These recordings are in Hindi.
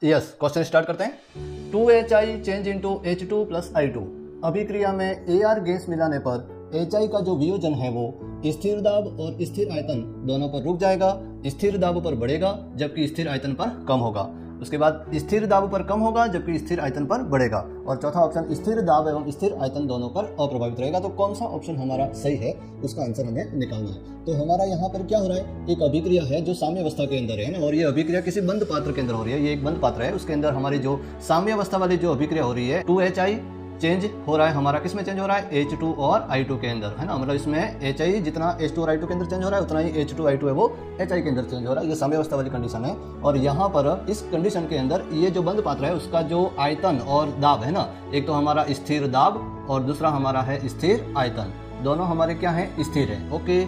यस, क्वेश्चन स्टार्ट करते हैं। 2HI change into H2 plus I2। अभिक्रिया में AR गैस मिलाने पर HI का जो वियोजन है वो स्थिर दाब और स्थिर आयतन दोनों पर रुक जाएगा। स्थिर दाब पर बढ़ेगा जबकि स्थिर आयतन पर कम होगा। उसके बाद स्थिर दाब पर कम होगा जबकि स्थिर आयतन पर बढ़ेगा। और चौथा ऑप्शन स्थिर दाब एवं स्थिर आयतन दोनों पर अप्रभावित रहेगा। तो कौन सा ऑप्शन हमारा सही है उसका आंसर हमें निकालना है। तो हमारा यहाँ पर क्या हो रहा है, एक अभिक्रिया है जो साम्य अवस्था के अंदर है ना, और ये अभिक्रिया किसी बंद पात्र के अंदर हो रही है। ये एक बंद पात्र है, उसके अंदर हमारी जो साम्य अवस्था वाली जो अभिक्रिया हो रही है 2HI चेंज हो रहा है हमारा, किस में चेंज हो रहा है, H2 और I2 के अंदर, है ना। मतलब इसमें HI जितना H2 और I2 के अंदर चेंज हो रहा है उतना ही H2 I2 है वो HI के अंदर चेंज हो रहा है। ये साम्य अवस्था वाली कंडीशन है। और यहाँ पर इस कंडीशन के अंदर ये जो बंद पात्र है उसका जो आयतन और दाब है ना, एक तो हमारा स्थिर दाब और दूसरा हमारा है स्थिर आयतन, दोनों हमारे क्या है, स्थिर है। ओके,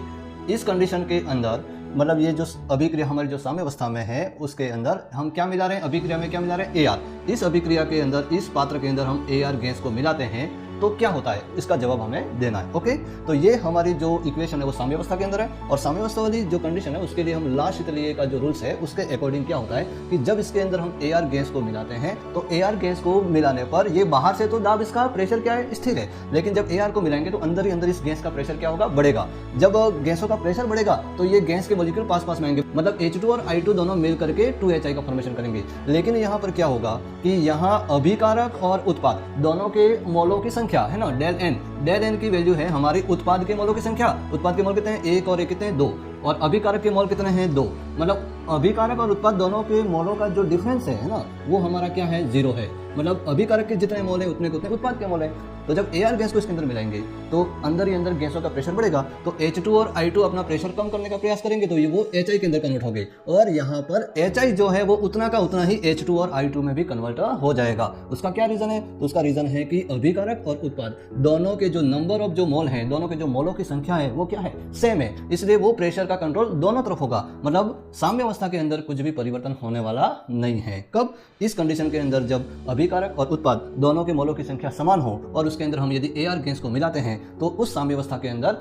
इस कंडीशन के अंदर मतलब ये जो अभिक्रिया हमारी जो साम्य अवस्था में है उसके अंदर हम क्या मिला रहे हैं, अभिक्रिया में क्या मिला रहे हैं, AR। इस अभिक्रिया के अंदर इस पात्र के अंदर हम AR गैस को मिलाते हैं तो क्या होता है, इसका जवाब हमें देना है। ओके, तो ये हमारी जो इक्वेशन है वो साम्य अवस्था के अंदर है। और साम्य अवस्था वाली जो कंडीशन है उसके लिए हम ला शीतलीय का जो रूल्स है उसके अकॉर्डिंग क्या होता है कि जब इसके अंदर हम AR गैस को मिलाते हैं तो AR गैस को मिलाने पर ये बाहर से तो दाब इसका प्रेशर क्या है, स्थिर है, लेकिन जब AR को मिलाएंगे तो अंदर ही अंदर इस गैस का प्रेशर क्या होगा, बढ़ेगा। जब गैसों का प्रेशर बढ़ेगा तो ये गैस के मॉलिक्यूल पास पास में आएंगे, मतलब H2 और I2 दोनों मिल करके 2HI का फॉर्मेशन करेंगे। लेकिन यहाँ पर क्या होगा कि यहाँ अभिकारक और उत्पाद दोनों के मोलों की संख्या है ना, डेल एन की वैल्यू है हमारी उत्पाद के मोलों की संख्या। उत्पाद के मोल कितने हैं, 1 और 1 कितने हैं, 2। और अभिकारक के मोल कितने हैं, 2। मतलब अभिकारक और उत्पाद दोनों के मोलों का जो डिफरेंस है ना वो हमारा क्या है, 0 है। मतलब अभिकारक के जितने मोल है उतने उत्पाद के मोल है। तो जब AR गैस को इसके अंदर मिलाएंगे तो अंदर ही अंदर गैसों का प्रेशर बढ़ेगा, तो H2 और I2 अपना प्रेशर कम करने का प्रयास करेंगे तो ये वो HI के अंदर कन्वर्ट हो गए। और यहाँ पर HI जो है वो उतना का उतना ही H2 और I2 में भी कन्वर्ट हो जाएगा। उसका क्या रीजन है, तो उसका रीजन है कि अभिकारक और उत्पाद दोनों के जो नंबर ऑफ जो मोल हैं, दोनों के जो मोलों की संख्या है वो क्या है, सेम है। इसलिए वो प्रेशर का कंट्रोल दोनों तरफ होगा। मतलब साम्य अवस्था के अंदर कुछ भी परिवर्तन होने वाला नहीं है। कब, इस कंडीशन के अंदर जब अभिकारक और उत्पाद दोनों के मोलों की संख्या समान हो और उसके अंदर हम यदि AR गैस को मिलाते हैं तो उस साम्य अवस्था के अंदर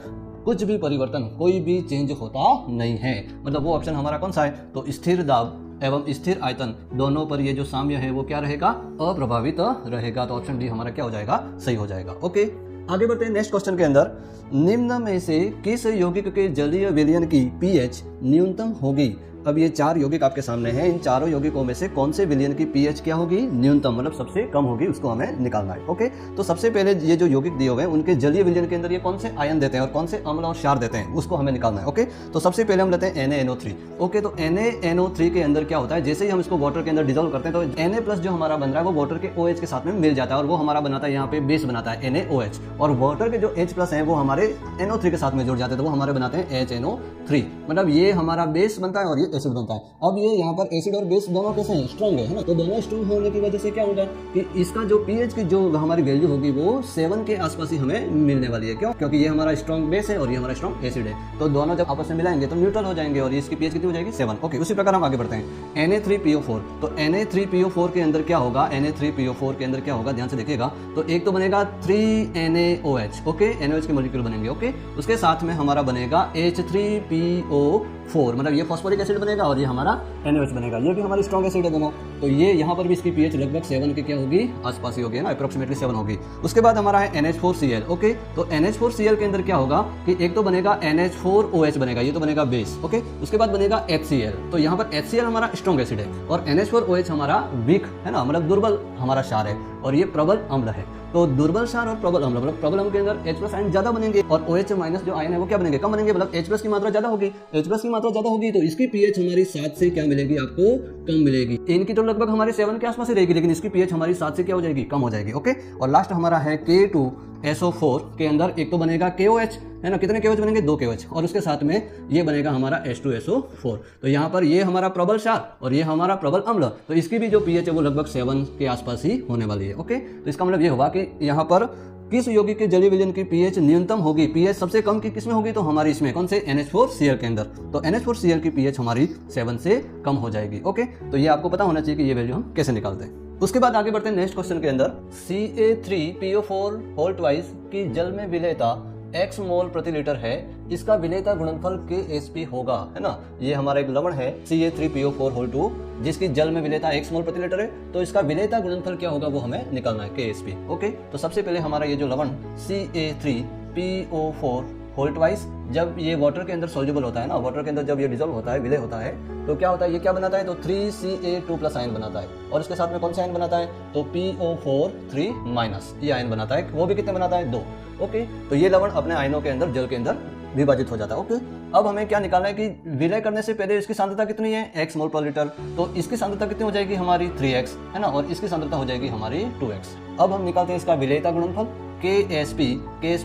कुछ भी परिवर्तन, कोई भी चेंज होता नहीं है। मतलब वो ऑप्शन हमारा कौन सा है, तो स्थिर दाब एवं स्थिर आयतन दोनों पर ये जो साम्य है वो क्या रहेगा, अप्रभावित रहेगा। तो ऑप्शन डी हमारा क्या हो जाएगा, सही हो जाएगा। ओके, आगे बढ़ते हैं नेक्स्ट क्वेश्चन के अंदर। निम्न में से किस यौगिक के जलीय विलयन की pH न्यूनतम होगी। अब ये 4 यौगिक आपके सामने हैं, इन चारों यौगिकों में से कौन से विलयन की pH क्या होगी, न्यूनतम, मतलब सबसे कम होगी, उसको हमें निकालना है। ओके, तो सबसे पहले ये जो यौगिक दिए हुए हैं उनके जलीय विलयन के अंदर ये कौन से आयन देते हैं और कौन से अम्ल और क्षार देते हैं उसको हमें निकालना है। ओके, तो सबसे पहले हम लेते हैं NaNO3। ओके, तो NaNO3 के अंदर क्या होता है, जैसे ही हम इसको वाटर के अंदर डिजोल्व करते हैं तो Na+ जो हमारा बन रहा है वो वाटर के OH के साथ में मिल जाता है और वो हमारा बनाता है यहाँ पे बेस बनाता है NaOH। और वाटर के जो H+ हैं वो हमारे NO3 के साथ में जुड़ जाते हैं तो वो हमारे बनाते हैं HNO3। मतलब ये हमारा बेस बनता है और ये एसिड बनता है। अब ये यहाँ पर एसिड और बेस दोनों कैसे हैं, स्ट्रॉन्ग है ना। तो दोनों स्ट्रॉन्ग होने की वजह से क्या होगा कि इसका जो pH की जो हमारी वैल्यू होगी वो 7 के आसपास ही हमें मिलने वाली है। क्यों, क्योंकि ये हमारा स्ट्रॉन्ग बेस है और ये हमारा स्ट्रॉन्ग एसिड है। तो दोनों जब आपस में मिलाएंगे तो न्यूट्रल हो जाएंगे और इसकी pH कितनी हो जाएगी, 7। ओके, उसी प्रकार हम आगे बढ़ते हैं। Na3PO4। तो Na3PO4 के अंदर क्या होगा, Na3PO4 के अंदर क्या होगा, ध्यान से देखिएगा। तो एक तो बनेगा 3NaOH। ओके, NaOH के मॉलिक्यूल बनेंगे। ओके, उसके साथ में हमारा बनेगा H3PO4, मतलब ये फॉस्फोरिक एसिड बनेगा और ये हमारा NaOH बनेगा। ये भी हमारी स्ट्रॉन्ग एसिड है दोनों। तो ये यहाँ पर भी इसकी pH लगभग 7 के क्या होगी, आसपास ही होगी ना, अप्रोक्सीमेटली 7 होगी। उसके बाद हमारा है NH4Cl। ओके, तो NH4Cl के अंदर क्या होगा कि एक तो बनेगा NH4OH बनेगा, ये तो बनेगा बेस। ओके, उसके बाद बनेगा HCl। तो यहाँ पर HCl हमारा स्ट्रॉन्ग एसिड है और NH4OH हमारा वीक है ना, मतलब दुर्बल हमारा क्षार है और ये प्रबल अम्ल है। तो दुर्बल क्षार और प्रबल अम्ल, मतलब प्रबल अम्ल के अंदर H+ आयन ज्यादा बनेंगे और OH- जो आयन है वो क्या बनेंगे, कम बनेंगे। मतलब H+ की मात्रा ज्यादा होगी, H+ की मात्रा ज्यादा होगी तो इसकी pH हमारी 7 से क्या मिलेगी, आपको कम मिलेगी। इनकी तो लगभग हमारे 7 के आसपास ही रहेगी, लेकिन इसकी pH हमारी 7 से क्या हो जाएगी, कम हो जाएगी। ओके, और लास्ट हमारा है K2SO4 के अंदर एक तो बनेगा KOH है ना, कितने KOH बनेंगे, 2 KOH, और उसके साथ में ये बनेगा हमारा H2SO4। तो यहाँ पर ये हमारा प्रबल क्षार और ये हमारा प्रबल अम्ल, तो इसकी भी जो pH है वो लगभग 7 के आसपास ही होने वाली है। ओके, तो इसका मतलब ये होगा कि यहाँ पर किस यौगिक के जलीय विलयन की pH न्यूनतम होगी, pH सबसे कम की किसमें होगी, तो हमारी इसमें कौन से, NH4Cl के अंदर। तो NH4Cl की pH हमारी 7 से कम हो जाएगी। ओके, तो ये आपको पता होना चाहिए कि ये वैल्यू हम कैसे निकालते हैं। उसके बाद आगे बढ़ते हैं नेक्स्ट क्वेश्चन के अंदर। Ca3PO4 होल ट्वाइस की जल में विलेयता x मोल प्रति लीटर है, इसका विलेयता गुणनफल Ksp होगा, है ना। ये हमारा एक लवण है Ca3PO4 जिसकी जल में विलेयता x मोल प्रति लीटर है, तो इसका विलेयता गुणनफल क्या होगा वो हमें निकालना है, Ksp। ओके, तो सबसे पहले हमारा ये जो लवण Ca3PO4 होल ट्वाइस, जब ये वाटर के अंदर सोल्यूबल होता है ना, वाटर के अंदर जब ये डिजोल्व होता है, विलय होता है, तो क्या होता है, ये क्या बनाता है, तो 3Ca2+ आयन बनाता है। और इसके साथ में कौन सा आयन बनाता है, तो PO4 ये आयन बनाता है। वो भी कितने बनाता है, 2। ओके, तो ये लवण अपने आयनों के अंदर जल के अंदर विभाजित हो जाता है। ओके, अब हमें क्या निकालना है कि विलय करने से पहले इसकी सांद्रता कितनी है, x मोल पर लीटर, तो इसकी सांद्रता कितनी हो जाएगी हमारी 3x, है ना, और इसकी सांद्रता हो जाएगी हमारी 2x। अब हम निकालते हैं इसका विलेयता गुणनफल Ksp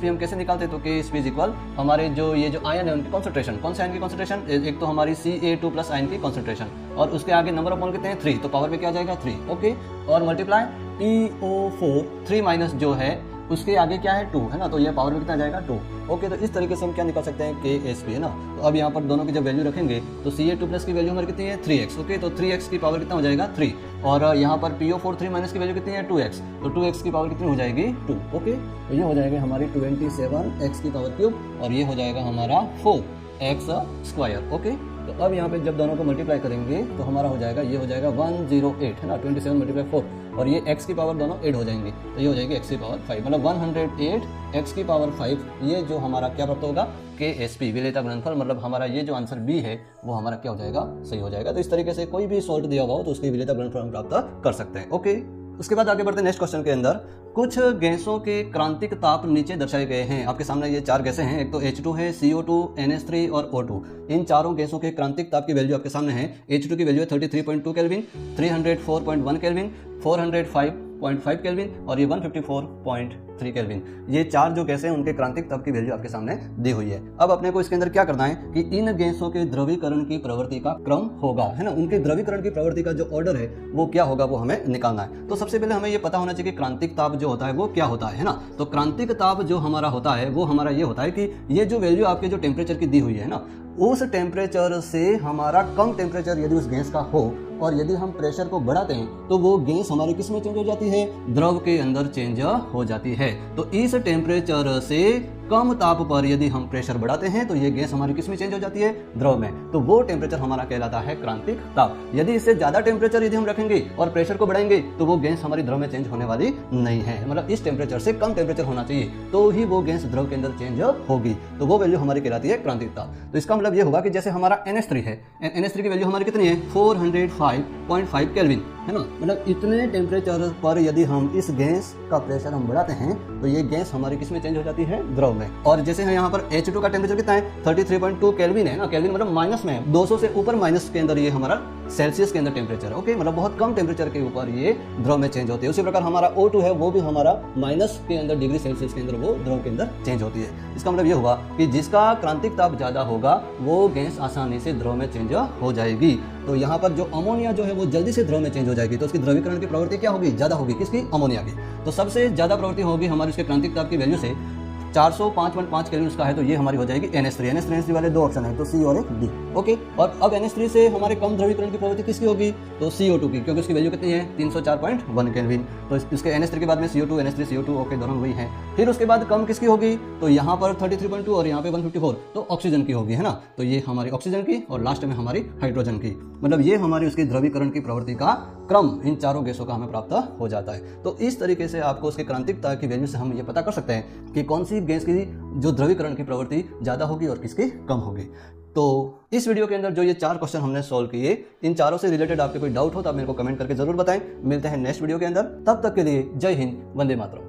हम कैसे निकालते हैं, तो Ksp इज इक्वल हमारे जो ये जो आयन है उनकी कॉन्सेंट्रेशन, कौन से आयन की कॉन्सेंट्रेशन, एक तो हमारी Ca2+ आयन की कॉन्सेंट्रेशन, और उसके आगे नंबर ऑफ मोल कितने हैं, 3, तो पावर में क्या आ जाएगा 3। ओके, और मल्टीप्लाई PO4 3- जो है उसके आगे क्या है 2, है ना, तो ये पावर में कितना जाएगा 2। ओके, तो इस तरीके से हम क्या निकाल सकते हैं, Ksp, है ना। तो अब यहाँ पर दोनों की जब वैल्यू रखेंगे तो Ca2+ की वैल्यू हमारी कितनी है, 3x। ओके, तो 3x की पावर कितना हो जाएगा 3, और यहाँ पर PO4 3- की वैल्यू कितनी है 2x, तो 2x की पावर कितनी हो जाएगी 2। ओके, तो ये हो जाएगा हमारी 27x की पावर क्यूब, और ये हो जाएगा हमारा 4x²। ओके, तो अब यहाँ पे जब दोनों को मल्टीप्लाई करेंगे तो हमारा हो जाएगा, ये हो जाएगा 108, है ना, 27 × 4, और ये x की पावर दोनों 8 हो जाएंगे, तो ये हो जाएगी x की पावर 5, मतलब 108 x की पावर 5। ये जो हमारा क्या प्राप्त होगा, Ksp विलेयता गुणनफल, मतलब हमारा ये जो आंसर बी है वो हमारा क्या हो जाएगा, सही हो जाएगा। तो इस तरीके से कोई भी सॉल्ट दिया हुआ हो तो उसकी विलेयता गुणनफल हम प्राप्त कर सकते हैं। ओके, उसके बाद आगे बढ़ते हैं नेक्स्ट क्वेश्चन के अंदर। कुछ गैसों के क्रांतिक ताप नीचे दर्शाए गए हैं। आपके सामने ये 4 गैसें हैं, एक तो H2 है, CO2, NH3 और O2। इन चारों गैसों के क्रांतिक ताप की वैल्यू आपके सामने है। H2 की वैल्यू है 33.2 केल्विन, 304.1 केल्विन, 405.5 केल्विन और ये 154.3 केल्विन। ये 4 जो गैसें हैं उनके क्रांतिक ताप की वैल्यू आपके सामने दी हुई है। अब अपने को इसके अंदर क्या करना है कि इन गैसों के द्रवीकरण की प्रवृत्ति का क्रम होगा, है ना, उनके द्रवीकरण की प्रवृत्ति का जो ऑर्डर है वो क्या होगा वो हमें निकालना है। तो सबसे पहले हमें ये पता होना चाहिए कि क्रांतिक ताप जो होता है वो क्या होता है ना। तो क्रांतिक ताप जो हमारा होता है वो हमारा ये होता है कि ये जो वैल्यू आपके जो टेम्परेचर की दी हुई है ना, उस टेम्परेचर से हमारा कम टेम्परेचर यदि उस गैस का हो और यदि हम प्रेशर को बढ़ाते हैं तो वो गैस हमारी किस में चेंज हो जाती है, द्रव के अंदर चेंज हो जाती है। तो इस टेम्परेचर से कम ताप पर यदि हम प्रेशर बढ़ाते हैं तो ये गैस हमारी किस में चेंज हो जाती है, द्रव में। तो वो टेम्परेचर हमारा कहलाता है क्रांतिक ताप। यदि इससे ज्यादा टेम्परेचर यदि हम रखेंगे और प्रेशर को बढ़ाएंगे तो वो गैस हमारी द्रव में चेंज होने वाली नहीं है, मतलब इस टेम्परेचर से कम टेम्परेचर होना चाहिए तो ही वो गैस द्रव के अंदर चेंज होगी, तो वो वैल्यू हमारी कहलाती है क्रांतिक ताप। तो इसका मतलब ये होगा कि जैसे हमारा NH3 है, NH3 की वैल्यू हमारी कितनी है 405.5 केल्विन, है ना, मतलब इतने टेम्परेचर पर यदि हम इस गैस का प्रेशर हम बढ़ाते हैं तो ये गैस हमारी किस में चेंज हो जाती है, द्रव में। और जैसे यहाँ पर H2 का टेम्परेचर कितना है 33.2 केल्विन है ना, केल्विन मतलब माइनस में है, 200 से ऊपर माइनस के अंदर ये हमारा सेल्सियस के अंदर टेम्परेचर है। ओके, मतलब बहुत कम टेम्परेचर के ऊपर ये द्रव में चेंज होती है। उसी प्रकार हमारा O2 है वो भी हमारा माइनस के अंदर डिग्री सेल्सियस के अंदर वो द्रव के अंदर चेंज होती है। इसका मतलब ये हुआ कि जिसका क्रांतिक ताप ज्यादा होगा वो गैस आसानी से द्रव में चेंज हो जाएगी। तो यहाँ पर जो अमोनिया जो है वो जल्दी से द्रव में चेंज हो जाएगी, तो उसकी द्रवीकरण की प्रवृत्ति क्या होगी, ज्यादा होगी, किसकी, अमोनिया की। तो सबसे ज्यादा प्रवृत्ति होगी हमारी उसके क्रांतिक ताप की वैल्यू से 405.5 केल्विन उसका है, तो ये हमारी हो जाएगी NH3 वाले 2 ऑप्शन है, तो C और एक D। ओके, और अब NH3 से हमारे कम द्रवीकरण की प्रवृत्ति किसकी होगी, तो CO2 की, क्योंकि उसकी वैल्यू कितनी है 304.1 केल्विन। तो इसके NH3 के बाद में CO2 NH3 CO2 ओके दोनों वही हैं। फिर उसके बाद कम किसकी होगी, तो यहाँ पर 33.2 और यहाँ पे 154, तो ऑक्सीजन की होगी, है ना। तो ये हमारी ऑक्सीजन की और लास्ट में हमारी हाइड्रोजन की, मतलब ये हमारी उसकी द्रवीकरण की प्रवृत्ति का क्रम इन चारों गैसों का हमें प्राप्त हो जाता है। तो इस तरीके से आपको उसके क्रांतिक ताप की वैल्यू से हम ये पता कर सकते हैं कि कौन सी गैस की जो द्रवीकरण की प्रवृत्ति ज्यादा होगी और किसकी कम होगी। तो इस वीडियो के अंदर जो ये 4 क्वेश्चन हमने सॉल्व किए, इन चारों से रिलेटेड आपके कोई डाउट हो तो आप मेरे को कमेंट करके जरूर बताएं। मिलते हैं नेक्स्ट वीडियो के अंदर, तब तक के लिए जय हिंद, वंदे मातरम।